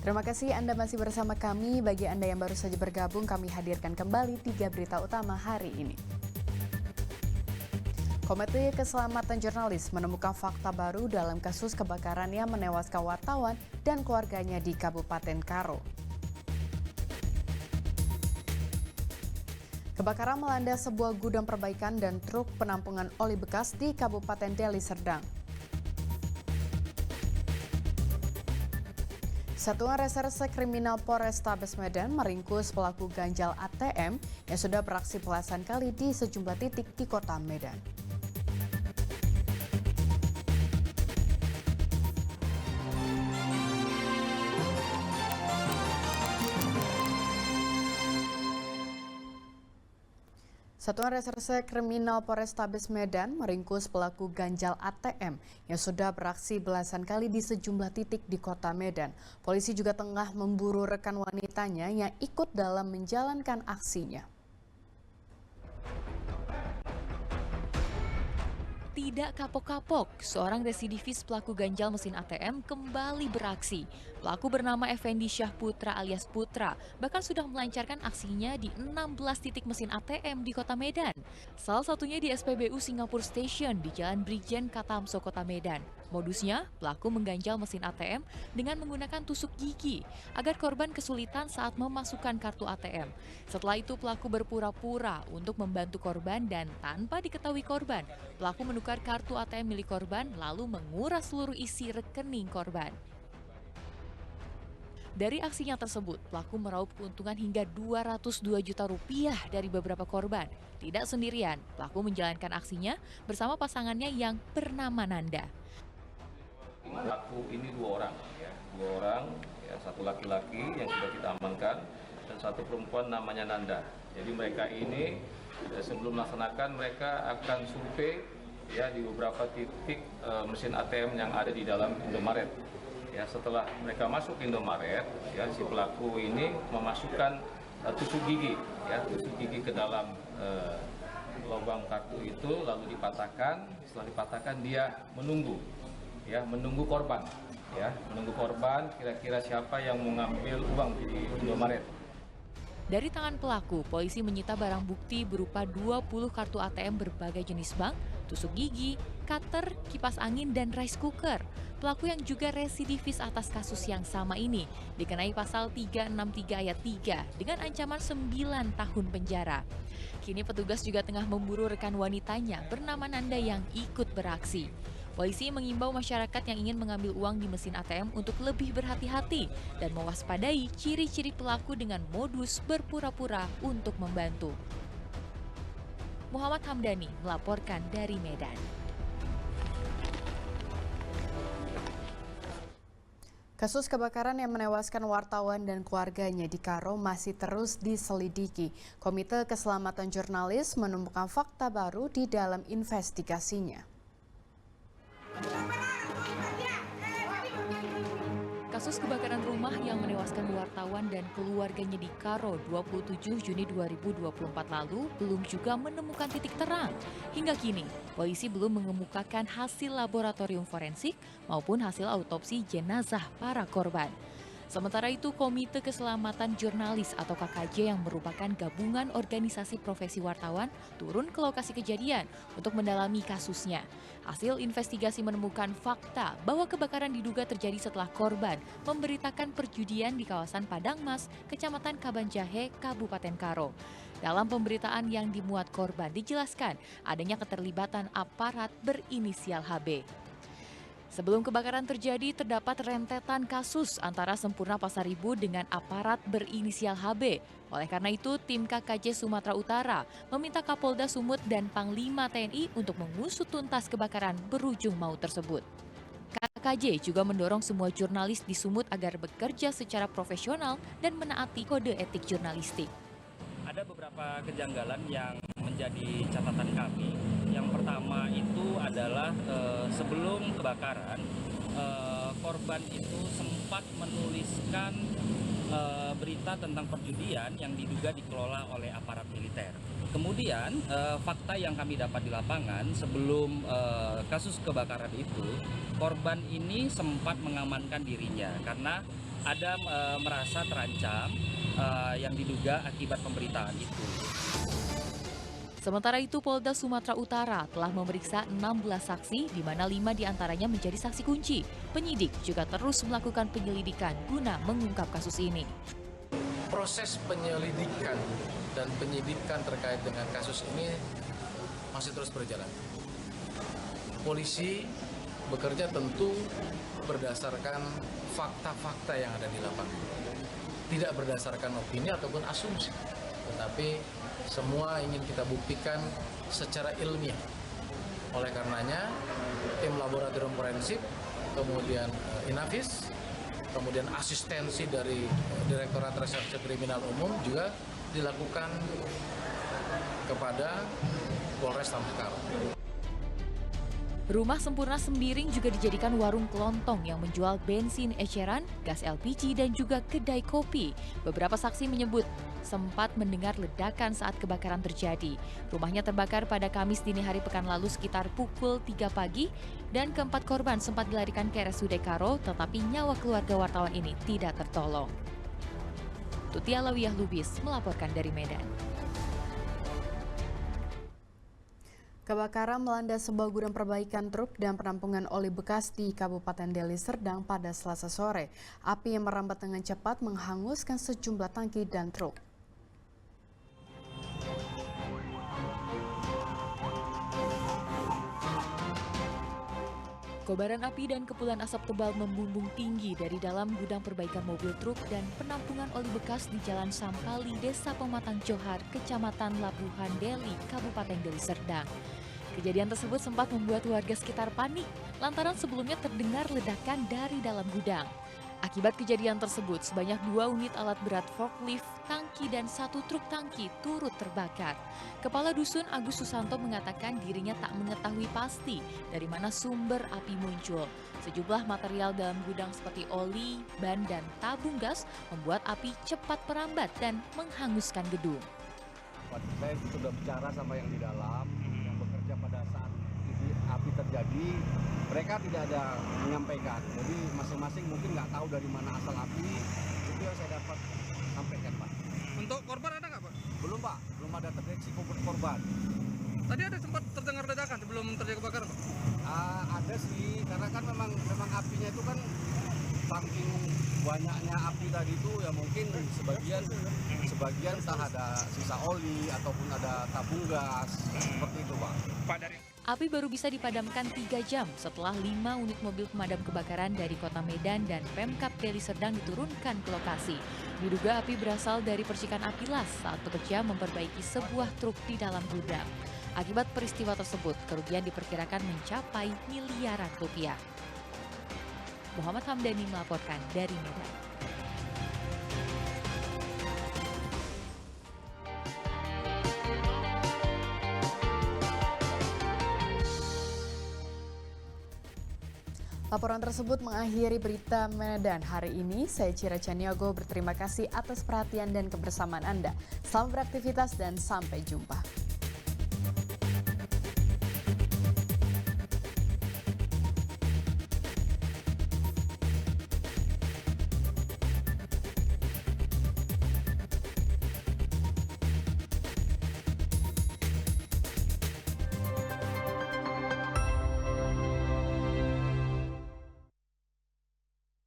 Terima kasih Anda masih bersama kami. Bagi Anda yang baru saja bergabung, kami hadirkan kembali 3 berita utama hari ini. Komite Keselamatan Jurnalis menemukan fakta baru dalam kasus kebakaran yang menewaskan wartawan dan keluarganya di Kabupaten Karo. Kebakaran melanda sebuah gudang perbaikan dan truk penampungan oli bekas di Kabupaten Deli Serdang. Satuan Reserse Kriminal Polrestabes Medan meringkus pelaku ganjal ATM yang sudah beraksi belasan kali di sejumlah titik di kota Medan. Satuan Reserse Kriminal Polrestabes Medan meringkus pelaku ganjal ATM yang sudah beraksi belasan kali di sejumlah titik di kota Medan. Polisi juga tengah memburu rekan wanitanya yang ikut dalam menjalankan aksinya. Tidak kapok-kapok, seorang residivis pelaku ganjal mesin ATM kembali beraksi. Pelaku bernama Effendi Syah Putra alias Putra, bahkan sudah melancarkan aksinya di 16 titik mesin ATM di kota Medan. Salah satunya di SPBU Singapore Station di Jalan Brigjen Katamso, kota Medan. Modusnya, pelaku mengganjal mesin ATM dengan menggunakan tusuk gigi agar korban kesulitan saat memasukkan kartu ATM. Setelah itu pelaku berpura-pura untuk membantu korban dan tanpa diketahui korban, pelaku menukar kartu ATM milik korban lalu menguras seluruh isi rekening korban. Dari aksinya tersebut, pelaku meraup keuntungan hingga 202 juta rupiah dari beberapa korban. Tidak sendirian, pelaku menjalankan aksinya bersama pasangannya yang bernama Nanda. Pelaku ini dua orang, satu laki-laki yang sudah kita amankan dan satu perempuan namanya Nanda. Jadi mereka ini sebelum melaksanakan mereka akan survei di beberapa titik mesin ATM yang ada di dalam Indomaret. Setelah mereka masuk Indomaret, si pelaku ini memasukkan tusuk gigi ke dalam lubang kartu itu lalu dipatahkan. Setelah dipatahkan dia menunggu korban, kira-kira siapa yang mengambil uang di Indomaret. Dari tangan pelaku, polisi menyita barang bukti berupa 20 kartu ATM berbagai jenis bank, tusuk gigi, cutter, kipas angin, dan rice cooker. Pelaku yang juga residivis atas kasus yang sama ini dikenai pasal 363 ayat 3 dengan ancaman 9 tahun penjara. Kini petugas juga tengah memburu rekan wanitanya bernama Nanda yang ikut beraksi. Polisi mengimbau masyarakat yang ingin mengambil uang di mesin ATM untuk lebih berhati-hati dan mewaspadai ciri-ciri pelaku dengan modus berpura-pura untuk membantu. Muhammad Hamdani melaporkan dari Medan. Kasus kebakaran yang menewaskan wartawan dan keluarganya di Karo masih terus diselidiki. Komite Keselamatan Jurnalis menemukan fakta baru di dalam investigasinya. Kasus kebakaran rumah yang menewaskan wartawan dan keluarganya di Karo 27 Juni 2024 lalu belum juga menemukan titik terang. Hingga kini, polisi belum mengemukakan hasil laboratorium forensik maupun hasil autopsi jenazah para korban. Sementara itu, Komite Keselamatan Jurnalis atau KKJ yang merupakan gabungan organisasi profesi wartawan turun ke lokasi kejadian untuk mendalami kasusnya. Hasil investigasi menemukan fakta bahwa kebakaran diduga terjadi setelah korban memberitakan perjudian di kawasan Padang Mas, Kecamatan Kabanjahe, Kabupaten Karo. Dalam pemberitaan yang dimuat korban dijelaskan adanya keterlibatan aparat berinisial HB. Sebelum kebakaran terjadi, terdapat rentetan kasus antara Sempurna Pasaribu dengan aparat berinisial HB. Oleh karena itu, tim KKJ Sumatera Utara meminta Kapolda Sumut dan Panglima TNI untuk mengusut tuntas kebakaran berujung maut tersebut. KKJ juga mendorong semua jurnalis di Sumut agar bekerja secara profesional dan menaati kode etik jurnalistik. Ada beberapa kejanggalan yang menjadi catatan kami. Yang pertama itu adalah sebelum kebakaran, korban itu sempat menuliskan berita tentang perjudian yang diduga dikelola oleh aparat militer. Kemudian fakta yang kami dapat di lapangan sebelum kasus kebakaran itu, korban ini sempat mengamankan dirinya karena ada merasa terancam yang diduga akibat pemberitaan itu. Sementara itu, Polda Sumatera Utara telah memeriksa 16 saksi, di mana 5 diantaranya menjadi saksi kunci. Penyidik juga terus melakukan penyelidikan guna mengungkap kasus ini. Proses penyelidikan dan penyidikan terkait dengan kasus ini masih terus berjalan. Polisi bekerja tentu berdasarkan fakta-fakta yang ada di lapangan. Tidak berdasarkan opini ataupun asumsi, tetapi semua ingin kita buktikan secara ilmiah. Oleh karenanya, tim laboratorium forensik, kemudian Inavis, kemudian asistensi dari Direktorat Reserse Kriminal Umum juga dilakukan kepada Polres Tamkaro. Rumah Sempurna Sembiring juga dijadikan warung kelontong yang menjual bensin eceran, gas LPG, dan juga kedai kopi. Beberapa saksi menyebut sempat mendengar ledakan saat kebakaran terjadi. Rumahnya terbakar pada Kamis dini hari pekan lalu sekitar pukul 3 pagi, dan keempat korban sempat dilarikan ke RSUD Karo, tetapi nyawa keluarga wartawan ini tidak tertolong. Tuti Alawiyah Lubis melaporkan dari Medan. Kebakaran melanda sebuah gudang perbaikan truk dan penampungan oli bekas di Kabupaten Deli Serdang pada Selasa sore. Api yang merambat dengan cepat menghanguskan sejumlah tangki dan truk. Kobaran api dan kepulan asap tebal membumbung tinggi dari dalam gudang perbaikan mobil truk dan penampungan oli bekas di Jalan Sampali, Desa Pematang Johar, Kecamatan Labuhan Deli, Kabupaten Deli Serdang. Kejadian tersebut sempat membuat warga sekitar panik lantaran sebelumnya terdengar ledakan dari dalam gudang. Akibat kejadian tersebut, sebanyak 2 unit alat berat forklift, tangki, dan 1 truk tangki turut terbakar. Kepala Dusun Agus Susanto mengatakan dirinya tak mengetahui pasti dari mana sumber api muncul. Sejumlah material dalam gudang seperti oli, ban, dan tabung gas membuat api cepat merambat dan menghanguskan gedung. Saya sudah bicara sama yang di dalam, yang bekerja pada saat ini api terjadi. Mereka tidak ada menyampaikan, jadi masing-masing mungkin nggak tahu dari mana asal api. Itu yang saya dapat sampaikan, Pak. Untuk korban ada nggak, Pak? Belum, Pak. Belum ada terdeteksi korban. Tadi ada sempat terdengar ledakan sebelum terjadi kebakaran, Pak? Ada sih, karena kan memang apinya itu kan saking banyaknya api tadi itu ya mungkin sebagian entah ada sisa oli ataupun ada tabung gas seperti itu, Pak. Api baru bisa dipadamkan 3 jam setelah 5 unit mobil pemadam kebakaran dari Kota Medan dan Pemkab Deli Serdang diturunkan ke lokasi. Diduga api berasal dari percikan api las saat pekerja memperbaiki sebuah truk di dalam gudang. Akibat peristiwa tersebut, kerugian diperkirakan mencapai miliaran rupiah. Muhammad Hamdani melaporkan dari Medan. Laporan tersebut mengakhiri berita Medan hari ini. Saya Cira Caniago berterima kasih atas perhatian dan kebersamaan Anda. Selamat beraktivitas dan sampai jumpa.